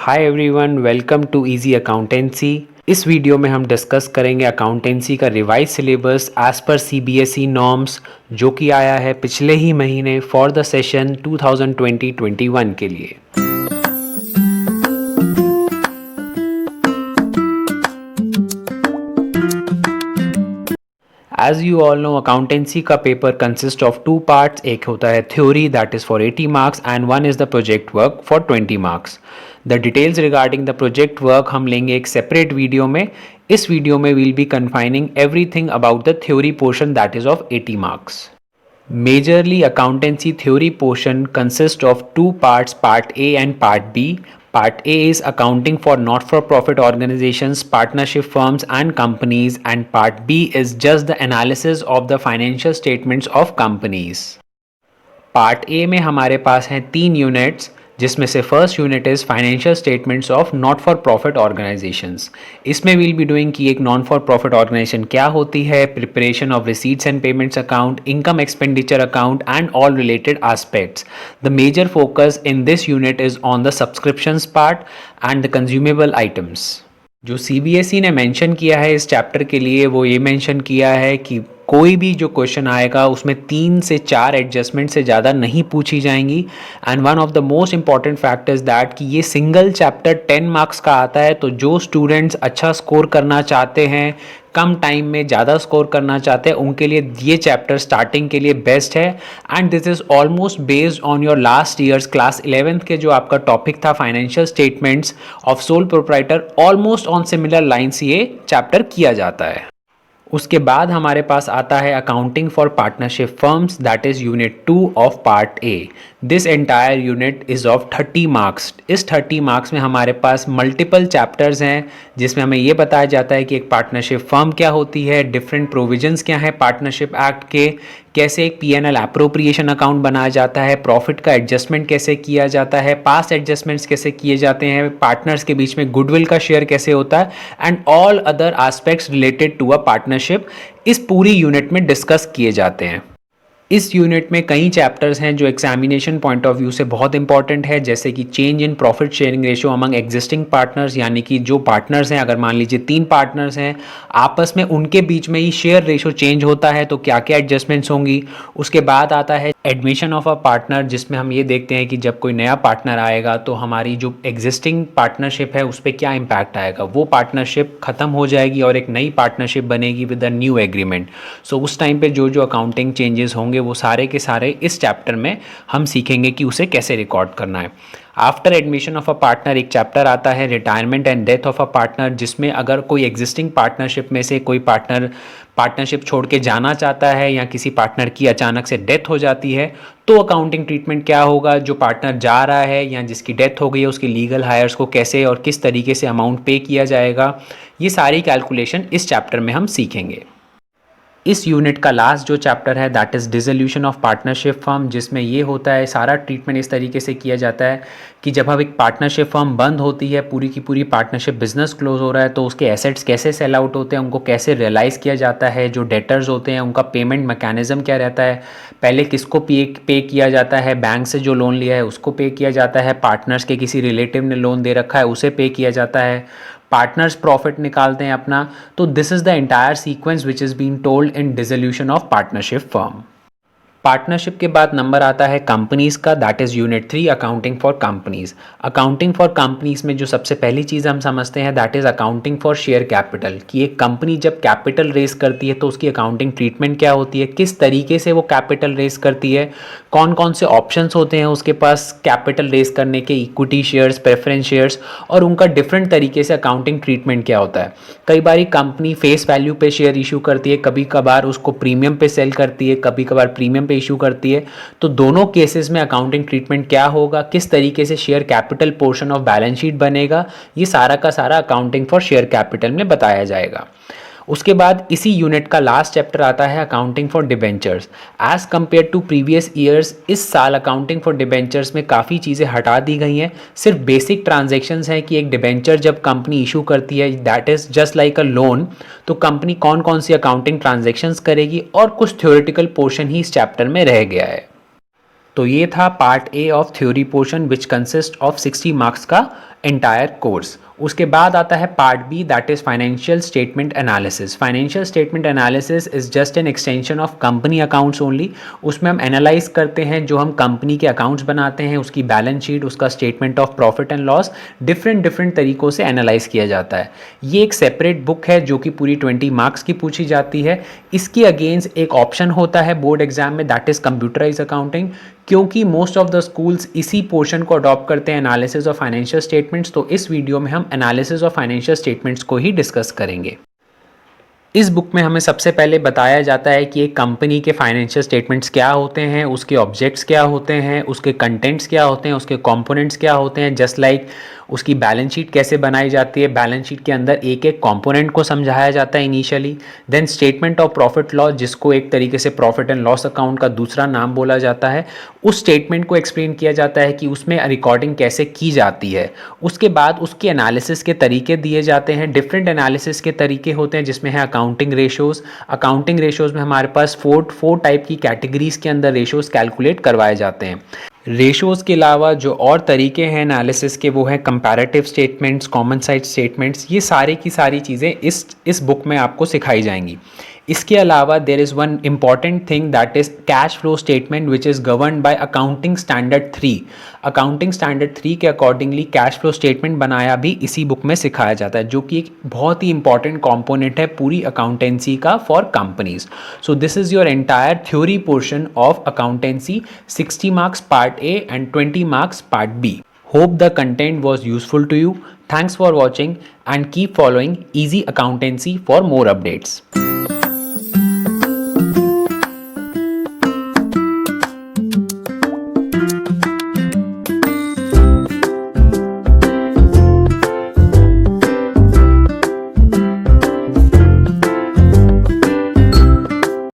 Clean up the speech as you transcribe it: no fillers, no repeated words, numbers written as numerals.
Hi everyone, welcome to easy accountancy. इस video में हम डिस्कस करेंगे अकाउंटेंसी का revise syllabus as per CBSE norms जो कि आया है पिछले ही महीने फॉर द सेशन 2020-21 के लिए। As you all know, accountancy का paper consist of two parts. एक होता है theory that is for 80 marks and one is the project work for 20 marks. The details regarding the project work हम लेंगे एक separate video में। इस video में we'll be confining everything about the theory portion that is of 80 marks. Majorly, accountancy theory portion consists of two parts, Part A and Part B. Part A is accounting for not-for-profit organizations, partnership firms and companies, and Part B is just the analysis of the financial statements of companies. Part A में हमारे पास हैं 3 units, जिसमें से first unit is financial statements of not for profit organisations. इसमें we'll be doing कि एक non for profit organisation क्या होती है, preparation of receipts and payments account, income expenditure account and all related aspects. The major focus in this unit is on the subscriptions part and the consumable items. जो CBSE ने mention किया है इस chapter के लिए, वो ये mention किया है कि कोई भी जो क्वेश्चन आएगा उसमें 3 से 4 एडजस्टमेंट से ज़्यादा नहीं पूछी जाएंगी। And one of the most important factors that कि ये सिंगल चैप्टर 10 मार्क्स का आता है, तो जो स्टूडेंट्स अच्छा स्कोर करना चाहते हैं, कम टाइम में ज़्यादा स्कोर करना चाहते हैं, उनके लिए ये चैप्टर स्टार्टिंग के लिए बेस्ट है। And this is almost based on your last years class 11th के जो आपका टॉपिक था financial statements of sole proprietor, almost on similar lines ये चैप्टर किया जाता है। उसके बाद हमारे पास आता है accounting for partnership firms, that is unit 2 of part A. This entire unit is of 30 marks. इस 30 मार्क्स में हमारे पास मल्टीपल चैप्टर्स हैं, जिसमें हमें ये बताया जाता है कि एक पार्टनरशिप फर्म क्या होती है, डिफरेंट प्रोविजंस क्या है पार्टनरशिप एक्ट के, कैसे एक पीएनएल एप्रोप्रिएशन अकाउंट बनाया जाता है, प्रॉफिट का एडजस्टमेंट कैसे किया जाता है, पास्ट एडजस्टमेंट्स कैसे किए जाते हैं, पार्टनर्स के बीच में गुडविल का शेयर कैसे होता है, and all other aspects related to a partnership इस पूरी यूनिट में डिस्कस किए जाते हैं। इस यूनिट में कई चैप्टर्स हैं जो एग्जामिनेशन पॉइंट ऑफ व्यू से बहुत इंपॉर्टेंट है, जैसे कि change in profit sharing ratio among existing partners, यानी कि जो पार्टनर्स हैं, अगर मान लीजिए 3 पार्टनर्स हैं, आपस में उनके बीच में ही शेयर रेशियो चेंज होता है तो क्या क्या एडजस्टमेंट्स होंगी। उसके बाद आता है एडमिशन ऑफ अ पार्टनर, जिसमें हम ये देखते हैं कि जब कोई नया पार्टनर आएगा तो हमारी जो एग्जिस्टिंग पार्टनरशिप है उस पर क्या इम्पैक्ट आएगा, वो पार्टनरशिप खत्म हो जाएगी और एक नई पार्टनरशिप बनेगी विद अ न्यू एग्रीमेंट। सो उस टाइम पे जो जो अकाउंटिंग चेंजेस होंगे वो सारे के सारे इस चैप्टर में हम सीखेंगे कि उसे कैसे रिकॉर्ड करना है। After admission of a partner एक चैप्टर आता है retirement and death of a partner, जिसमें अगर कोई एग्जिस्टिंग पार्टनरशिप में से कोई पार्टनर पार्टनरशिप छोड़ के जाना चाहता है या किसी पार्टनर की अचानक से डेथ हो जाती है, तो अकाउंटिंग ट्रीटमेंट क्या होगा, जो पार्टनर जा रहा है या जिसकी डेथ हो गई है उसकी लीगल हायर्स को कैसे और किस तरीके से अमाउंट पे किया जाएगा, ये सारी कैलकुलेशन इस चैप्टर में हम सीखेंगे। इस यूनिट का लास्ट जो चैप्टर है that is dissolution of partnership firm, जिसमें ये होता है सारा ट्रीटमेंट इस तरीके से किया जाता है कि जब हम एक पार्टनरशिप फर्म बंद होती है, पूरी की पूरी पार्टनरशिप बिजनेस क्लोज हो रहा है, तो उसके एसेट्स कैसे सेल आउट होते हैं, उनको कैसे रियलाइज़ किया जाता है, जो डेटर्स होते हैं उनका पेमेंट मैकेनिज्म क्या रहता है, पहले किसको पे किया जाता है, बैंक से जो लोन लिया है उसको पे किया जाता है, पार्टनर्स के किसी रिलेटिव ने लोन दे रखा है उसे पे किया जाता है, पार्टनर्स प्रॉफिट निकालते हैं अपना। तो this is the entire sequence which is being told in dissolution of partnership firm. Partnership के बाद नंबर आता है कंपनीज का, that is unit 3 accounting for companies. Accounting for companies में जो सबसे पहली चीज़ हम समझते हैं that is accounting for share capital, कि एक कंपनी जब कैपिटल रेस करती है तो उसकी अकाउंटिंग ट्रीटमेंट क्या होती है, किस तरीके से वो कैपिटल रेस करती है, कौन कौन से ऑप्शंस होते हैं उसके पास कैपिटल रेस करने के, इक्विटी शेयर्स, प्रेफरेंस शेयर्स, और उनका डिफरेंट तरीके से अकाउंटिंग ट्रीटमेंट क्या होता है। कई बार कंपनी फेस वैल्यू पे शेयर इशू करती है, कभी कभार उसको प्रीमियम पे सेल करती है, कभी कभार प्रीमियम इशू करती है। तो दोनों केसेस में अकाउंटिंग ट्रीटमेंट क्या होगा, किस तरीके से share capital portion of balance sheet बनेगा, ये सारा का सारा अकाउंटिंग फॉर शेयर कैपिटल में बताया जाएगा। उसके बाद इसी यूनिट का लास्ट चैप्टर आता है accounting for debentures. As compare to previous years इस साल अकाउंटिंग फॉर डिबेंचर्स में काफ़ी चीज़ें हटा दी गई हैं। सिर्फ बेसिक ट्रांजैक्शंस हैं कि एक डिबेंचर जब कंपनी इशू करती है that is just like a loan, तो कंपनी कौन कौन सी अकाउंटिंग ट्रांजैक्शंस करेगी, और कुछ थ्योरेटिकल पोर्शन ही इस चैप्टर में रह गया है। तो ये था part A of theory portion which consist of 60 marks का एंटायर कोर्स। उसके बाद आता है part B, that is financial statement analysis. Financial statement analysis is just an extension of company accounts only. उसमें हम एनालाइज करते हैं जो हम कंपनी के अकाउंट्स बनाते हैं, उसकी बैलेंस शीट, उसका statement of profit and loss, different तरीकों से एनालाइज किया जाता है। ये एक सेपरेट बुक है जो कि पूरी 20 मार्क्स की पूछी जाती है। इसके अगेंस्ट एक ऑप्शन होता है बोर्ड एग्जाम में, दैट इज कंप्यूटराइज अकाउंटिंग। क्योंकि मोस्ट ऑफ द स्कूल्स इसी पोर्शन को अडॉप्ट करते हैं, एनालिसिस ऑफ फाइनेंशियल स्टेटमेंट्स, तो इस वीडियो में हम एनालिसिस ऑफ फाइनेंशियल स्टेटमेंट्स को ही डिस्कस करेंगे। इस बुक में हमें सबसे पहले बताया जाता है कि एक कंपनी के फाइनेंशियल स्टेटमेंट्स क्या होते हैं, उसके ऑब्जेक्ट्स क्या होते हैं, उसके कंटेंट्स क्या होते हैं, उसके कंपोनेंट्स क्या होते हैं, जस्ट लाइक उसकी बैलेंस शीट कैसे बनाई जाती है। बैलेंस शीट के अंदर एक एक कंपोनेंट को समझाया जाता है initially. Then statement of profit loss, जिसको एक तरीके से प्रॉफिट एंड लॉस अकाउंट का दूसरा नाम बोला जाता है, उस स्टेटमेंट को एक्सप्लेन किया जाता है कि उसमें रिकॉर्डिंग कैसे की जाती है। उसके बाद उसके एनालिसिस के तरीके दिए जाते हैं। डिफरेंट एनालिसिस के तरीके होते हैं जिसमें है अकाउंटिंग रेशोज़। अकाउंटिंग रेशोज़ में हमारे पास फोर टाइप की कैटेगरीज के अंदर रेशोज़ कैलकुलेट करवाए जाते हैं। रेशोज़ के अलावा जो और तरीके हैं एनालिसिस के वो हैं comparative statements, common side statements. ये सारी की सारी चीज़ें इस बुक में आपको सिखाई जाएंगी। इसके अलावा there is one important thing that is cash flow statement which is governed by accounting standard 3। Accounting standard 3 के अकॉर्डिंगली कैश फ्लो स्टेटमेंट बनाया भी इसी बुक में सिखाया जाता है, जो कि एक बहुत ही इंपॉर्टेंट कॉम्पोनेंट है पूरी अकाउंटेंसी का for companies. So this is your entire theory portion of accountancy, 60 marks part A and 20 marks part B. Hope the content was useful to you. Thanks for watching and keep following Easy Accountancy for more updates.